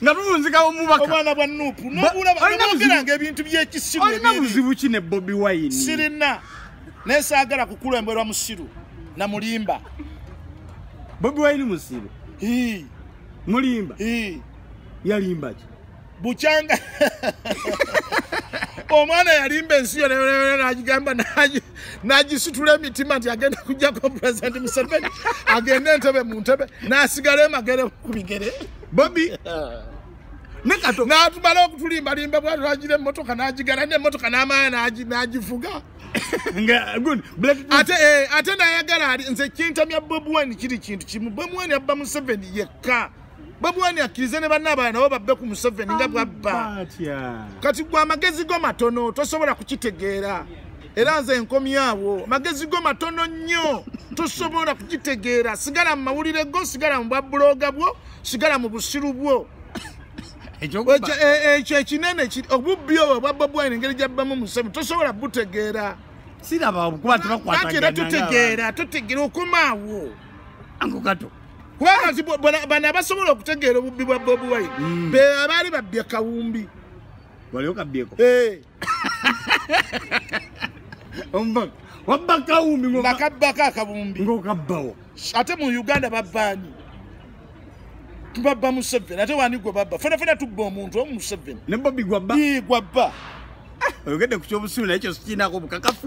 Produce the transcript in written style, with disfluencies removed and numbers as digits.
nga tubunzikawo mubaka obwana bwa Nuupu nobugeranga ebintu by'ekisiru olina buzibu ki ne Bobi Wine sirina nesaagala kukulemberwa musiru na mulimba Bobi Wine musiru mulimba yalimba ki buchanga omwana yalimba ensi yona n'agigamba n'agisitula emitima nti agenda kujja ko President Museveni agenda entebe mu ntebe n'asigala emagere ku bigere Bobi nekato n'atumala okutulimbalimba bwatu agira emmotoka n'agigala n'emmotoka n'amaaya n'agivuga ate nayagala ali nze kintamya Bobi Wine kiri kintu kimu Bobi Wine yabba Museveni yekka Bobi Wine akkirize ne bannaabana nabo babbe ku Museveni nga bwabba kati gwe amagezi go matono tosobola kukitegeera era nze enkomyawo magezi go matono nnyo tosobola kukitegeera sigala mu mawulire go sigala mu bwabuloga bwo sigala mu busiru bwo ekyo ekinene obubbi obwo bwa Bobi Wine engeri gyabbamu Museveni tosobola butegeera siraba okuba tebakwatagana tutegeera okomaawo ango kato kubanga bana basobola okutegeera obubbi bwa Bobi Wine be abaali babbye kawumbi waliwo kabyeko wabba kawumbi bakabbako akabumbi ng'okabbawo ate mu Uganda babbaani tubabba Museveni ate wani gwe babba fena tubba omuntu omu Museveni ne Bobi gwabba gwabba oyogedde ku kyobusuulu naye kyo sikiinaako bukakafu